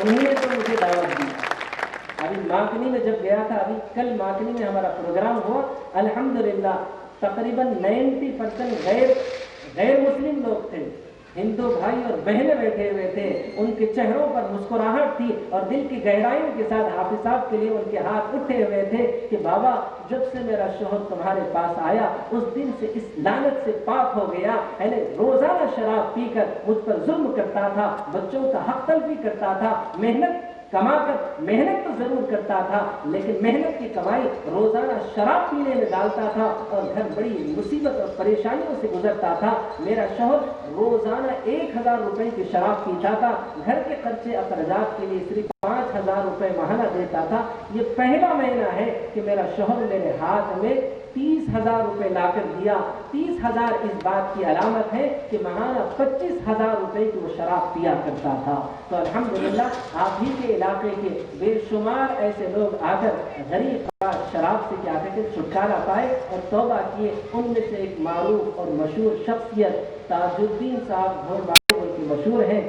उन्हीं ने तो मुझे दावत दी। अभी माकनी में जब गया था, अभी कल माकनी में हमारा प्रोग्राम हुआ, अल्हम्दुलिल्लाह तकरीबन 90% गैर मुस्लिम लोग थे, हिंदू भाई और बहनें बैठे हुए थे, उनके चेहरों पर मुस्कुराहट थी और दिल की गहराइयों के साथ हाफिज साहब के लिए उनके हाथ उठे हुए थे कि बाबा जब से मेरा शोहर तुम्हारे पास आया उस दिन से इस लानत से पाक हो गया, यानी रोजाना शराब पीकर मुझ पर जुल्म करता था, बच्चों का हक तलफी करता था, मेहनत कमाकर मेहनत तो जरूर करता था लेकिन मेहनत की कमाई रोजाना शराब पीने में डालता था और घर बड़ी मुसीबत और परेशानियों से गुजरता था। मेरा शौहर रोजाना 1000 रुपए की शराब पीता था, घर के खर्चे अखराजात के लिए सिर्फ 5000 रुपए महाना देता था। ये पहला महीना है कि मेरा शौहर मेरे हाथ में 30,000 रुपए लाकर दिया। 30,000 इस बात की अलामत है कि महाना 25,000 रुपए की वो शराब पिया करता था। तो अल्हम्दुलिल्लाह आप ही के इलाके के बेशुमार ऐसे लोग आकर गरीब शराब से क्या कहते छुटकारा पाए और तौबा किए। उनमें से एक मारूफ और मशहूर शख्सियत ताजुद्दीन साहब घोड़वाड़े उनकी मशहूर है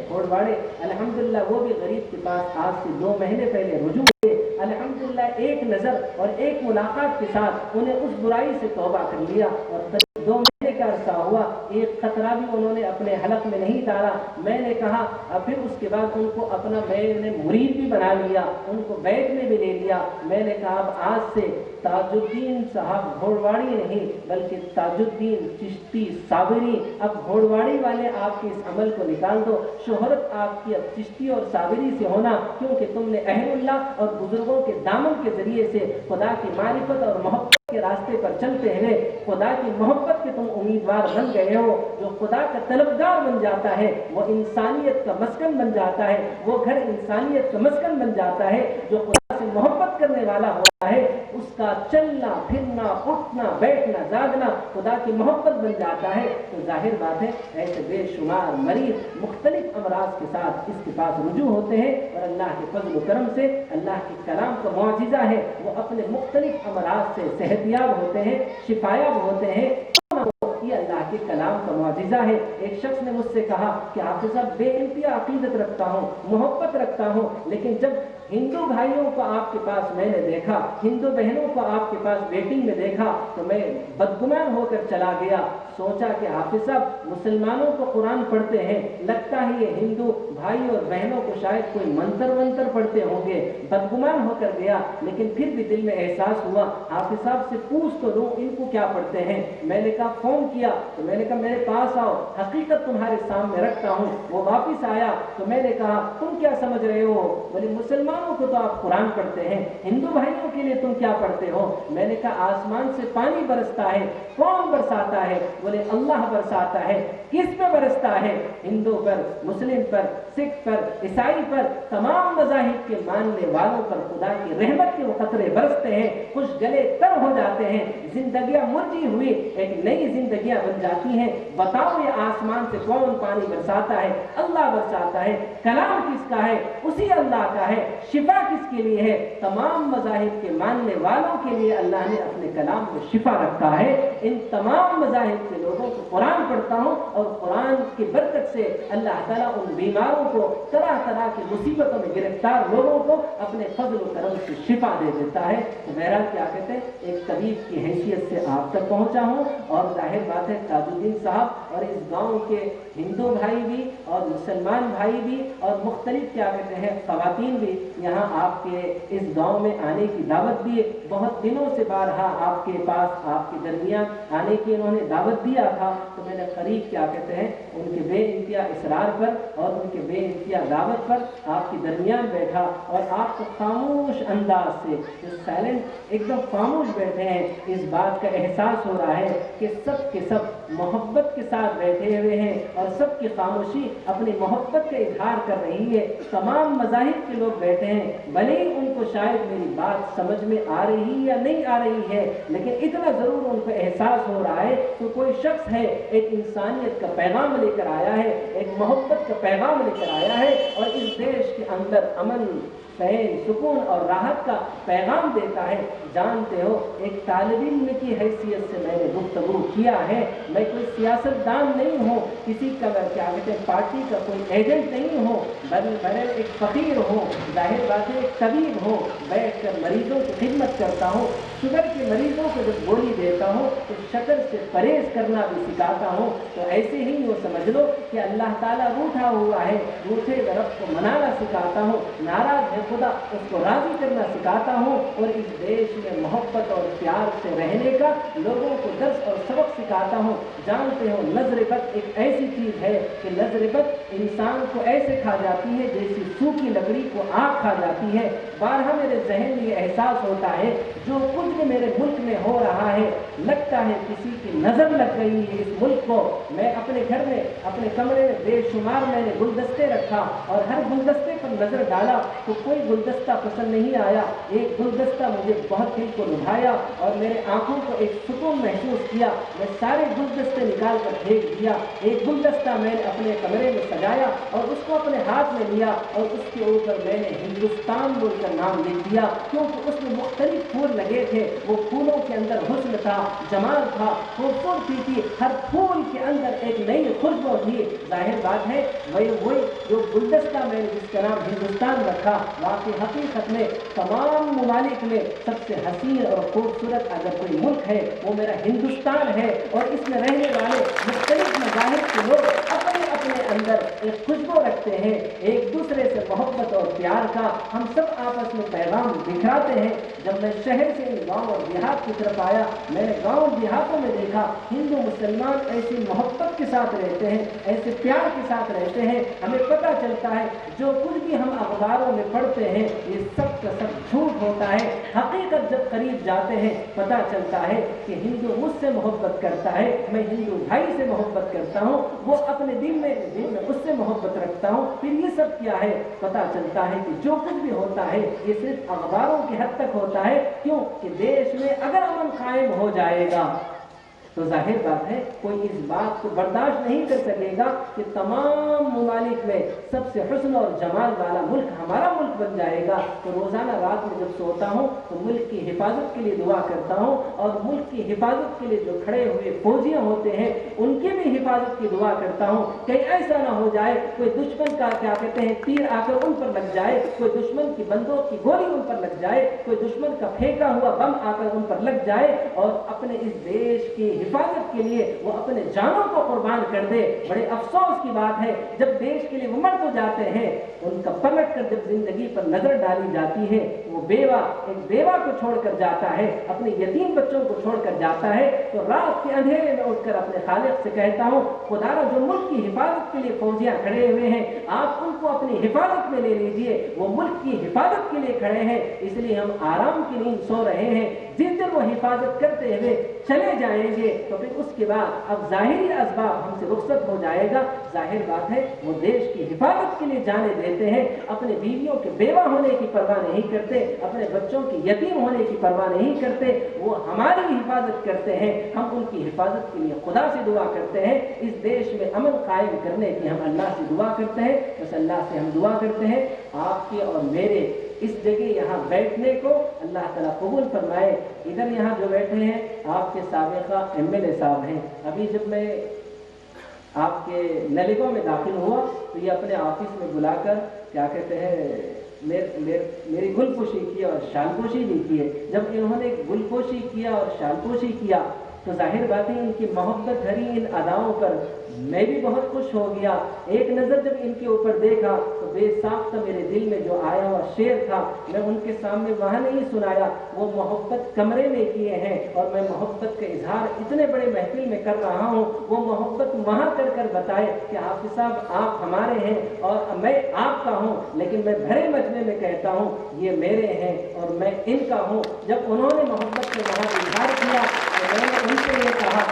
घोड़वाड़े। अल्हम्दुलिल्लाह वो भी गरीब के पास आज से 2 महीने पहले रुजू हुए। अल्हम्दुलिल्लाह एक नज़र और एक मुलाकात के साथ उन्हें उस बुराई से तौबा कर लिया और 2 महीने का अरसा हुआ, एक खतरा भी उन्होंने अपने हलक में नहीं डाला। मैंने कहा फिर उसके बाद उनको अपना मैंने मुरीद भी बना लिया, उनको बैठ में भी ले लिया। मैंने कहा अब आज से ताजुद्दीन साहब घोड़वाड़ी नहीं बल्कि ताजुद्दीन चिश्ती साबिरी। अब घोड़वाड़ी वाले आपके इस अमल को निकाल दो, शोहरत आपकी अब चिश्ती और साबिरी से होना, क्योंकि तुमने अहलुल्लाह और बुजुर्गों के दामन के जरिए से खुदा की मारिफत और मोहब्बत के रास्ते पर चलते हुए खुदा की मोहब्बत के तुम उम्मीदवार बन गए हो। जो खुदा का तलबगार बन जाता है वो इंसानियत का मस्कन बन जाता है, वो घर इंसानियत का मस्कन बन जाता है। जो खुदा से मोहब्बत करने वाला होता है उसका चलना फिरना उठना बैठना जागना खुदा की मोहब्बत बन जाता है। तो जाहिर बात है ऐसे बेशुमार मरीज मुख्तलिफ अमराज के साथ इसके पास रुजू होते हैं और अल्लाह के फजल करम से अल्लाह के कलाम का मुआजिजा है, वो अपने मुख्तलिफ अमराज से सेहतियाब होते हैं, शिफायाब होते हैं। ये अल्लाह के कलाम का मुआजिजा है। एक शख्स ने मुझसे कहा कि हाफिज साहब बेइंतहा अकीदत रखता हूँ, मोहब्बत रखता हूँ, लेकिन जब हिंदू भाइयों को आपके पास मैंने देखा, हिंदू बहनों को आपके पास वेटिंग में देखा तो मैं बदगुमान होकर चला गया। सोचा कि हाफिज साहब मुसलमानों को कुरान पढ़ते हैं, लगता है ये हिंदू भाई और बहनों को शायद कोई मंत्र वंत्र पढ़ते होंगे। बदगुमान होकर गया, लेकिन फिर भी दिल में एहसास हुआ हाफिज साहब से पूछ तो लूं इनको क्या पढ़ते हैं। मैंने कहा फोन किया तो मैंने कहा मेरे पास आओ, हकीकत तुम्हारे सामने रखता हूँ। वो वापिस आया तो मैंने कहा तुम क्या समझ रहे हो? बोले मुसलमानों को तो आप कुरान पढ़ते हैं, हिंदू भाइयों के लिए तुम क्या पढ़ते हो? मैंने कहा आसमान से पानी बरसता है, कौन बरसाता है? बोले अल्लाह बरसाता है। किस पे बरसता है? हिंदू पर, मुस्लिम पर, सिख पर, ईसाई पर, तमाम मज़ाहिब के मानने वालों पर खुदा की रहमत के वो कतरे बरसते हैं, कुछ गले तर हो जाते हैं, जिंदगियां मुरझी हुई एक नई जिंदगियां बन जाती हैं। बताओ ये आसमान से कौन पानी बरसाता है? अल्लाह बरसाता है। कलाम किसका है? उसी अल्लाह का है। शिफा किसके लिए है? तमाम मज़ाहिब के मानने वालों के लिए अल्लाह ने अपने कलाम में शिफा रखा है। इन तमाम मज़ाहिब के लोगों को कुरान पढ़ता हूँ और कुरान की बरकत से अल्लाह ताला उन बीमारों को, तरह तरह की मुसीबतों में गिरफ्तार लोगों को अपने फजल व करम से शिफा दे देता है। तो बहरहाल क्या कहते हैं, एक तबीब की हैसियत से आप तक पहुंचा हूँ और जाहिर बात है ताजुद्दीन साहब और इस गाँव के हिंदू भाई भी और मुसलमान भाई भी और मुख्तलिफ क्या कहते हैं ख़वातीन भी यहाँ आपके इस गांव में आने की दावत दिए। बहुत दिनों से बारहा आपके पास आपके दरमियान आने की इन्होंने दावत दिया था। तो मैंने करीब क्या कहते हैं उनके बेइंतहा इसरार पर और उनके बेइंतहा दावत पर आपके दरमियान बैठा और आपको खामोश अंदाज से जो साइलेंट एकदम खामोश बैठे हैं, इस बात का एहसास हो रहा है कि सब के सब मोहब्बत के साथ बैठे हुए हैं और सबकी खामोशी अपनी मोहब्बत का इजहार कर रही है। तमाम मज़ाहिब के लोग बैठे हैं, भले ही उनको शायद मेरी बात समझ में आ रही या नहीं आ रही है, लेकिन इतना ज़रूर उनको एहसास हो रहा है तो कोई शख्स है एक इंसानियत का पैगाम लेकर आया है, एक मोहब्बत का पैगाम लेकर आया है और इस देश के अंदर अमन चैन, सुकून और राहत का पैगाम देता है। जानते हो, एक तालिब इल्म की हैसियत से मैंने गुफ्तगू किया है। मैं कोई सियासतदान नहीं हूँ, किसी का क्या कहते हैं पार्टी का कोई एजेंट नहीं हूँ, बल्कि मैं एक फ़कीर हूँ, जाहिर बात है एक तबीब हूँ, बैठ कर मरीज़ों की खिदमत करता हूँ। शुगर के मरीज़ों को जब गोली देता हूँ तो शक्कर से परहेज़ करना भी सिखाता हूँ। तो ऐसे ही वो समझ लो कि अल्लाह ताला रूठा हुआ है, रूठे रब को मनाना सिखाता हूँ, नाराज़ है खुदा उसको राज़ी करना सिखाता हूँ, और इस देश में मोहब्बत और प्यार से रहने का लोगों को दर्स और सबक सिखाता हूँ। जानते हो, नज़र बद एक ऐसी चीज़ है कि नज़र बद इंसान को ऐसे खा जाती है जैसी सूखी लकड़ी को आग खा जाती है। बारहा मेरे जहन में ये एहसास होता है, जो कुछ भी मेरे मुल्क में हो रहा है, लगता है किसी की नज़र लग गई है इस मुल्क को। मैं अपने घर में, अपने कमरे में बेशुमार मैंने गुलदस्ते रखा, और हर गुलदस्ते पर नज़र डाला तो कोई गुलदस्ता पसंद नहीं आया। एक गुलदस्ता मुझे बहुत दिल को लुभाया और मेरे आंखों को एक सुकून महसूस किया। मैं सारे गुलदस्ते निकाल कर फेंक दिया। एक गुलदस्ता मैंने अपने कमरे में सजाया और उसको अपने हाथ में लिया, और उसके ऊपर मैंने हिंदुस्तान बोलकर नाम लिख दिया, क्योंकि उसमें मुख्तलिफ फूल लगे थे। वो फूलों के अंदर हुस्न था, जमाल था, खूबसूरती थी, हर फूल के अंदर एक नई खुशबू थी। जाहिर बात है वही जो गुलदस्ता मैंने जिसका नाम हिंदुस्तान रखा, वाकई हकीकत में तमाम ममालिक में सबसे हसीन और खूबसूरत अगर कोई मुल्क है वो मेरा हिंदुस्तान है। और इसमें रहने वाले मुख्तलिफ मज़ाहिब के लोग अपने अपने अंदर एक खुशबू रखते हैं, एक दूसरे से मोहब्बत और प्यार का हम सब आपस में पैगाम बिखराते हैं। जब मैं शहर से इन गाँव और देहात की तरफ आया, मैंने गाँव देहातों में देखा हिंदू मुसलमान ऐसी मोहब्बत के साथ रहते हैं, ऐसे प्यार के साथ रहते हैं। हमें पता चलता है जो कुछ भी हम अखबारों में पढ़ते हैं ये सब का सब झूठ होता है। हकीकत जब करीब जाते हैं पता चलता है कि हिंदू मुझसे मोहब्बत करता है, मैं हिंदू भाई से मोहब्बत करता हूँ, वो अपने दिल में उससे मोहब्बत रखता हूँ। फिर ये सब क्या है, पता चलता है कि जो कुछ भी होता है ये सिर्फ अखबारों की हद तक होता है। क्यों कि देश में अगर अमन कायम हो जाएगा तो जाहिर बात है कोई इस बात को बर्दाश्त नहीं कर सकेगा कि तमाम ममालिक में सबसे हुस्न और जमाल वाला मुल्क हमारा मुल्क बन जाएगा। तो रोज़ाना रात में जब सोता हूँ तो मुल्क की हिफाजत के लिए दुआ करता हूँ, और मुल्क की हिफाजत के लिए जो खड़े हुए फौजियाँ होते हैं उनकी भी हिफाजत की दुआ करता हूँ। कहीं ऐसा ना हो जाए कोई दुश्मन का क्या कहते हैं तीर आकर उन पर लग जाए, कोई दुश्मन की बंदूक की गोली उन पर लग जाए, कोई दुश्मन का फेंका हुआ बम आकर उन पर लग जाए, और अपने इस देश की हिफाजत के लिए वो अपने जानों को कुर्बान कर दे। बड़े अफसोस की बात है जब देश के लिए वो मर तो जाते हैं, उनका पलट कर जब जिंदगी पर नजर डाली जाती है, वो बेवा एक बेवा को छोड़कर जाता है, अपने यतीम बच्चों को छोड़कर जाता है, तो रात के अंधेरे में उठकर अपने खालिक से कहता हूँ खुदा जो मुल्क की हिफाजत के लिए फौजियां खड़े हुए हैं आप उनको अपनी हिफाजत में ले लीजिए। वो मुल्क की हिफाजत के लिए खड़े हैं, इसलिए हम आराम की नींद सो रहे हैं। जिस दिन वो हिफाजत करते हुए चले जाएंगे तो फिर उसके बाद अब जाहिरी असबाब हमसे रुखसत हो जाएगा। जाहिर बात है वो देश की हिफाजत के लिए जाने देते हैं, अपने बीवियों के बेवा होने की परवाह नहीं करते, अपने बच्चों की यतीम होने की परवाह नहीं करते, वो हमारी हिफाजत करते हैं। हम उनकी हिफाजत के लिए खुदा से दुआ करते हैं, इस देश में अमन कायम करने की हम अल्लाह से दुआ करते हैं। बस अल्लाह से हम दुआ करते हैं आपके और मेरे इस जगह यहाँ बैठने को अल्लाह ताला कबूल फरमाए। इधर यहाँ जो बैठे हैं आपके साबिका MLA साहब हैं। अभी जब मैं आपके नलिगों में दाखिल हुआ तो ये अपने ऑफिस में बुलाकर क्या कहते हैं मेरी गुलपोशी की और शालपोशी भी की है। जब इन्होंने गुलपोशी किया और शालपोशी किया तो जाहिर बात है इनकी मोहब्बत भरी इन अदाओं पर मैं भी बहुत खुश हो गया। एक नज़र जब इनके ऊपर देखा तो बेसाख्ता मेरे दिल में जो आया हुआ शेर था मैं उनके सामने वहाँ नहीं सुनाया, वो मोहब्बत कमरे में किए हैं, और मैं मोहब्बत का इजहार इतने बड़े महफिल में कर रहा हूँ। वो मोहब्बत वहाँ कर कर बताए कि हाफिज साहब आप हमारे हैं और मैं आपका हूँ, लेकिन मैं भरे मजमे में कहता हूँ ये मेरे हैं और मैं इनका हूँ। जब उन्होंने मोहब्बत से वहाँ इजहार किया तो मैंने उनसे ये कहा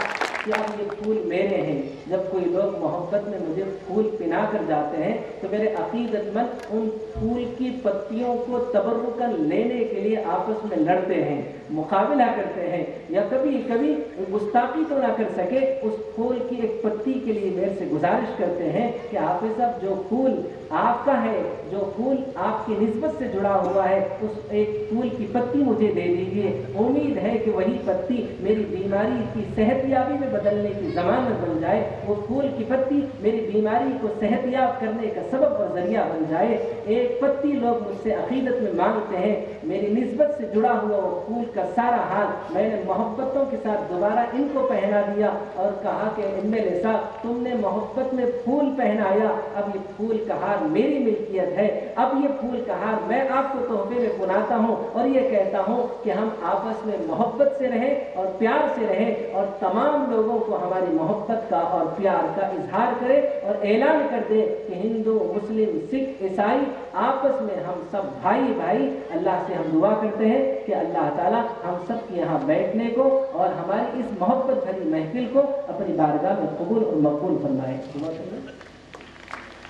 کہ اب یہ پھول میرے ہیں. جب کوئی لوگ محبت میں مجھے پھول پنا کر جاتے ہیں تو میرے عقیدت مند ان پھول کی پتیوں کو تبرکاً لینے کے لیے آپس میں لڑتے ہیں, مقابلہ کرتے ہیں, یا کبھی کبھی گستاخی تو نہ کر سکے اس پھول کی ایک پتی کے لیے میرے سے گزارش کرتے ہیں کہ حافظ صاحب جو پھول آپ کا ہے, جو پھول آپ کی نسبت سے جڑا ہوا ہے, اس ایک پھول کی پتی مجھے دے دیجیے. امید ہے کہ وہی پتی میری بیماری کی صحت یابی میں بدلنے کی ضمانت بن جائے, وہ پھول کی پتی میری بیماری کو صحت یاب کرنے کا سبب اور ذریعہ بن جائے. ایک پتی لوگ مجھ سے عقیدت میں مانگتے ہیں, میری نسبت سے جڑا ہوا وہ پھول کا سارا حال میں نے محبتوں کے ساتھ دوبارہ ان کو پہنا دیا اور کہا کہ ام نساء تم نے محبت میں پھول پہنایا, اب یہ پھول کا ہار میری ملکیت ہے, اب یہ پھول کا ہار میں آپ کو تحفے میں پہناتا ہوں اور یہ کہتا ہوں کہ ہم آپس میں محبت سے رہیں اور پیار سے رہیں اور تمام لوگوں کو ہماری محبت کا اور پیار کا اظہار کریں اور اعلان کر دیں کہ ہندو, مسلم, سکھ, عیسائی آپس میں ہم سب بھائی بھائی. اللہ سے ہم دعا کرتے ہیں کہ اللہ تعالیٰ ہم سب کے یہاں بیٹھنے کو اور ہماری اس محبت بھری محفل کو اپنی بارگاہ میں قبول اور مقبول فرمائے.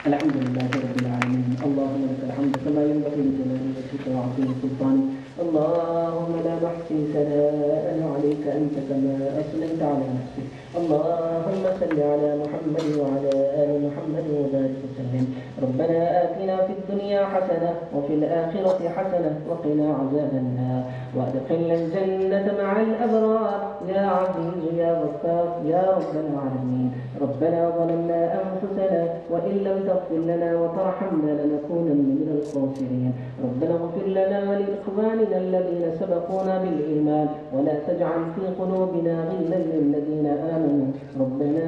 الحمد لله رب العالمين. اللهم لك الحمد كما ينبغي لجلال وجهك وعظيم سلطانك. اللهم لا نحصي ثناء عليك أنت كما أثنيت على نفسك. اللهم صل على محمد وعلى آل محمد وبارك وسلم. ربنا آتنا في الدنيا حسنة وفي الآخرة حسنة وقنا عذاب النار وادخلنا الجنة مع الأبرار يا عزيز يا غفار يا رب العالمين. ربنا ظلمنا أنفسنا وإن لم تغفر لنا وترحمنا لنكونن من الخاسرين. ربنا اغفر لنا ولإخواننا الذين سبقونا بالإيمان ولا تجعل في قلوبنا غلا للذين آمنوا ربنا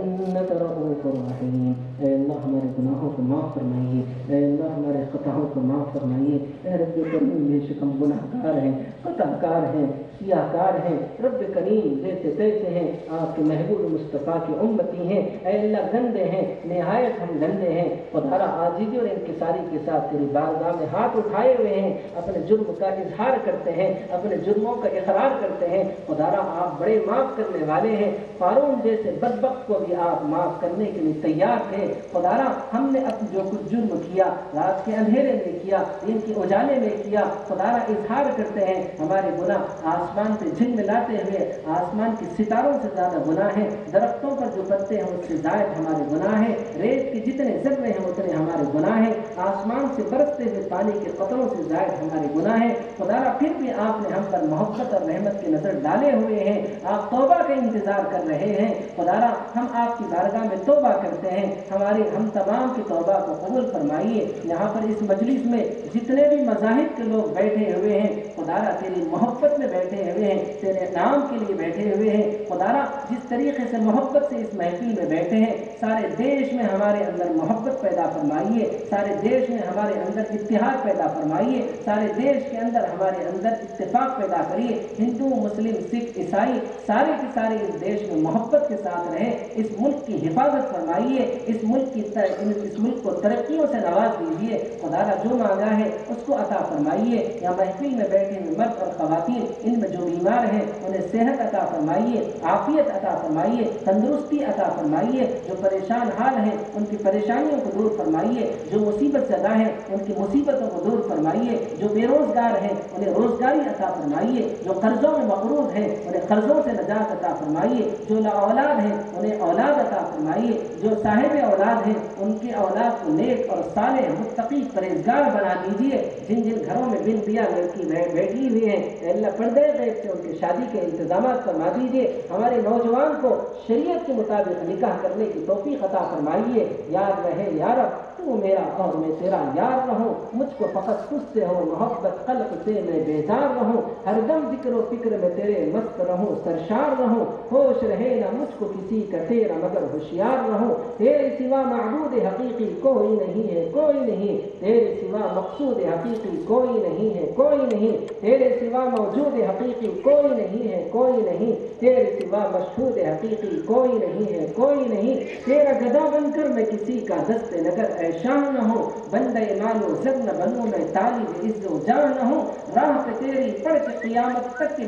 إنك رؤوف رحيم. اے اللہ ہمارے گناہوں کو معاف فرمائیے, اے اللہ ہمارے خطاؤں کو معاف فرمائیے. اے رب کریم بے شک ہم گناہ گار ہیں, خطا کار ہیں, سیاہ کار ہیں. رب کریم جیسے تیسے ہیں, آپ کے محبوب مصطفیٰ کی امتی ہیں. اے اللہ گندے ہیں, نہایت ہم گندے ہیں. خدا عاجزی اور انکساری کے ساتھ تیری بارگاہ میں ہاتھ اٹھائے ہوئے ہیں, اپنے جرم کا اظہار کرتے ہیں, اپنے جرموں کا اقرار کرتے ہیں. خدا آپ بڑے معاف کرنے والے ہیں. قارون جیسے بدبخت کو بھی آپ معاف کرنے کے لیے تیار تھے. خدا ہم نے اب جو کچھ جرم کیا, رات کے اندھیرے میں کیا, دن کے اجالے میں کیا, خدا اظہار کرتے ہیں ہمارے گناہ آسمان سے جھل ملاتے ہوئے آسمان کے ستاروں سے زیادہ گناہ ہیں. درختوں پر جو پتے ہیں اس سے زائد ہمارے گناہ ہیں. ریت کے جتنے ذرے ہیں اتنے ہمارے گناہ ہیں. آسمان سے برستے ہوئے پانی کے قطروں سے زائد ہمارے گناہ ہیں. خدا پھر بھی آپ نے ہم پر محبت اور رحمت کی نظر ڈالے ہوئے ہیں. آپ توبہ کا انتظار کر رہے ہیں. خدا ہم آپ کی بارگاہ میں توبہ کرتے ہیں. ہم تمام کی توبہ کو قبول فرمائیے. یہاں پر اس مجلس میں جتنے بھی مذاہب کے لوگ بیٹھے ہوئے ہیں, خدا تیری محبت میں بیٹھے ہوئے ہیں, تیرے نام کے لیے بیٹھے ہوئے ہیں. خدا جس طریقے سے محبت سے اس محفل میں بیٹھے ہیں, سارے دیش میں ہمارے اندر محبت پیدا فرمائیے. سارے دیش میں ہمارے اندر اتحاد پیدا فرمائیے. سارے دیش کے اندر ہمارے اندر اتفاق پیدا کریے. ہندو, مسلم, سکھ, عیسائی سارے کے سارے اس دیش میں محبت کے ساتھ رہیں. اس ملک کی حفاظت فرمائیے. اس ملک کو ترقیوں سے نواز دیجیے. خدا جو مانگا ہے اس کو عطا فرمائیے. یا محفل میں بیٹھے ہوئے مرد اور خواتین, ان میں جو بیمار ہیں انہیں صحت عطا فرمائیے, عافیت عطا فرمائیے, تندرستی عطا فرمائیے. جو پریشان حال ہیں ان کی پریشانیوں کو دور فرمائیے. جو مصیبت زدہ ہیں ان کی مصیبتوں کو دور فرمائیے. جو بے روزگار ہیں انہیں روزگاری عطا فرمائیے. جو قرضوں میں مقروض ہیں انہیں قرضوں سے نجات عطا فرمائیے. جو لا اولاد ہیں انہیں اولاد عطا فرمائیے. جو صاحب اولاد ہیں ان کی اولاد کو نیک اور صالح, متقی, پرہیزگار بنا دیجیے. جن جن گھروں میں بن دیا لڑکی بیٹھی ہوئی ہیں, اللہ پردے غیب سے ان کی شادی کے انتظامات فرما دیجیے. ہمارے نوجوان کو شریعت کے مطابق نکاح کرنے کی توفیق عطا فرمائیے. یاد رہے یا رب تو میرا اور میں تیرا یار رہوں. مجھ کو فقط تجھ سے ہو محبت, قلب سے میں بیزار رہوں. ہر دم ذکر و فکر میں تیرے مست رہوں, سرشار رہوں. ہوش رہے نہ مجھ کو کسی کا تیرا مگر ہوشیار رہوں. تیرے سوا معبود حقیقی کوئی نہیں ہے, کوئی نہیں. تیرے سوا مقصود حقیقی کوئی نہیں ہے, کوئی نہیں. تیرے سوا موجود حقیقی کوئی نہیں ہے, کوئی نہیں. تیرے سوا مشہود حقیقی کوئی نہیں ہے, کوئی نہیں. تیرا گدا بن کر میں کسی کا دست نگر اے شاہ نہ ہو، بندے مالو زر نہ بنوں میں طالب عز و جاں نہ ہوں، راہ پہ تیری پڑھ کے قیامت تک کے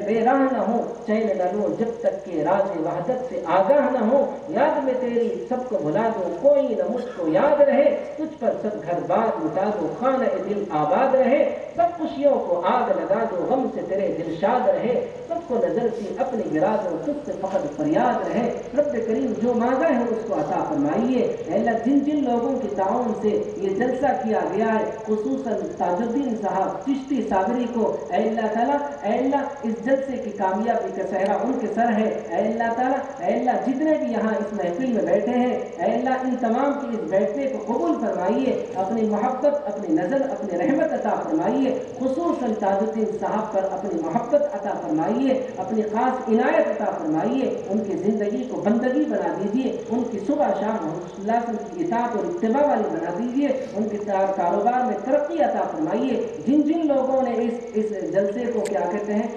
بے راہ نہ ہوں، چین نہ لوں جب تک کہ راز وحدت سے آگاہ نہ ہوں، یاد میں تیری سب کو بھلا دو کوئی نہ مجھ کو یاد رہے، تجھ پر سب گھر بار لٹا دو خانہ دل آباد رہے، سب خوشیوں کو آگ لگا دو غم سے تیرے دل شاد رہے، سب کو نظر سی اپنی گرا دو تجھ سے فقط فریاد رہے، رب کریم جو مانگا ہے اس کو عطا فرمائیے۔ اے اللہ جن جن لوگوں کی تعاون سے یہ جلسہ کیا گیا ہے، خصوصاً تاج الدین صاحب چشتی صابری کو، اے اللہ تعالیٰ، اے اللہ اس جلسے کی کامیابی کا سہرا ان کے سر ہے، اے اللہ تعالیٰ، اے اللہ جتنے بھی یہاں اس محفل میں بیٹھے ہیں، اے اللہ ان تمام کی اس بیٹھنے کو قبول فرمائیے، اپنی محبت، اپنی نظر، اپنی رحمت عطا فرمائیے، خصوصاً تاج الدین صاحب پر اپنی محبت عطا فرمائیے، اپنی خاص عنایت عطا فرمائیے، ان کی زندگی کو بندگی بنا دیجیے، ان کی صبح شام صلی اللہ علیہ وسلم کی اطاعت اور اتباع والی بنا دیجیے، ان کے کاروبار میں ترقی عطا فرمائیے، جن جن لوگوں نے اس جلسے کو کیا کہتے ہیں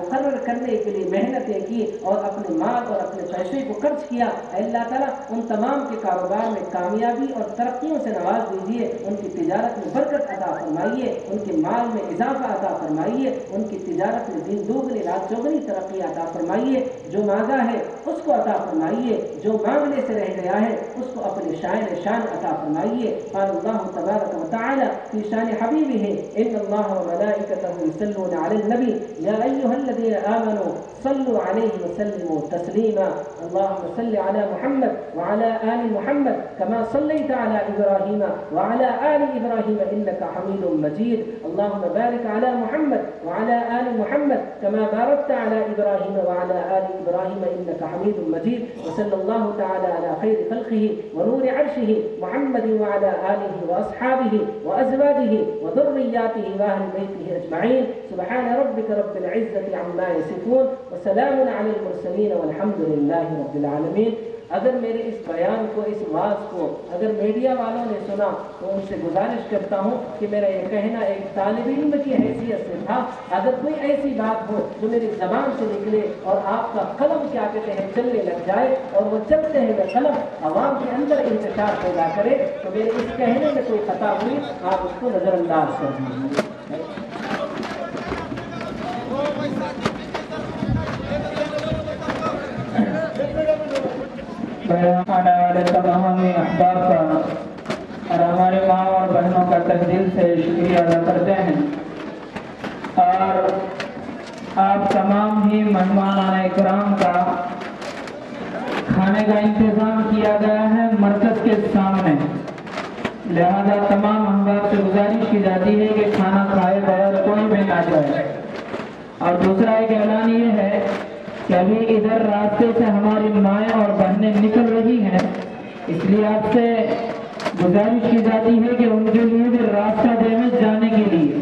مقرر کرنے کے لیے محنتیں کی اور اپنے مال اور اپنے پیسے کو خرچ کیا، اللہ تعالیٰ ان تمام کے کاروبار میں کامیابی اور ترقیوں سے نواز دیجیے، ان کی تجارت میں برکت عطا فرمائیے، ان کے مال میں اضافہ عطا فرمائیے، ان کی تجارت میں دن دوگنی رات چوگنی ترقی عطا فرمائیے، جو مانگا ہے اس کو عطا فرمائیے، جو مانگنے سے رہ گیا ہے اس کو اپنے شان عطا فرمائیے۔ قال اللہ تبارک و تعالی فی شان حبیبہ ان اللہ وملائکتہ یصلون علی النبی یا ایھا الذین آمنوا صلوا علیہ وسلموا تسلیما اللهم صل على محمد وعلى آل محمد كما صليت على إبراهيم وعلى آل إبراهيم إنك حميد مجيد اللهم بارك على محمد وعلى آل محمد كما باركت على إبراهيم وعلى آل إبراهيم إنك حميد مجيد وصلى الله تعالى على خير خلقه ونور عرشه محمد وعلى آله وأصحابه وأزواجه وذرياته وأهل بيته أجمعين سبحان ربك رب العزة عما يصفون وسلام على المرسلين والحمد لله رب العالمين۔ اگر میرے اس بیان کو، اس واز کو اگر میڈیا والوں نے سنا تو ان سے گزارش کرتا ہوں کہ میرا یہ کہنا ایک طالب علم کی حیثیت سے تھا، اگر کوئی ایسی بات ہو جو میری زبان سے نکلے اور آپ کا قلم کیا کہتے ہیں چلنے لگ جائے اور وہ چلتے ہیں قلم عوام کے اندر انتشار پیدا کرے تو میرے اس کہنے میں کوئی خطا ہوئی آپ اس کو نظر انداز کر دیجیے۔ احباب کا اور ہمارے ماں اور بہنوں کا تہ دل سے شکریہ ادا کرتے ہیں، اور آپ تمام ہی مہمانان اکرام کا کھانے کا انتظام کیا گیا ہے مرکز کے سامنے، لہذا تمام احباب سے گزارش کی جاتی ہے کہ کھانا کھائے بغیر کوئی بھی نہ جائے۔ اور دوسرا ایک اعلان یہ ہے کہ ابھی ادھر راستے سے ہماری مائیں اور بہنیں نکل رہی ہیں، اس لیے آپ سے گزارش کی جاتی ہے کہ ان کے لیے بھی راستہ دے میں جانے کے لیے۔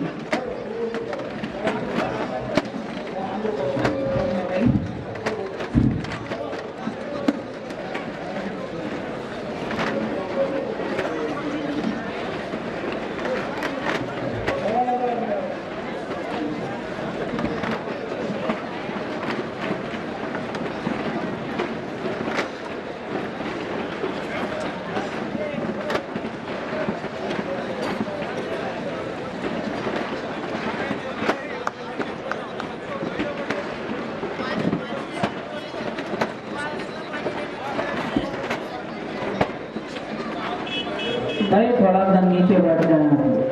بھائی تھوڑا سا نیچے بیٹھ جائیں۔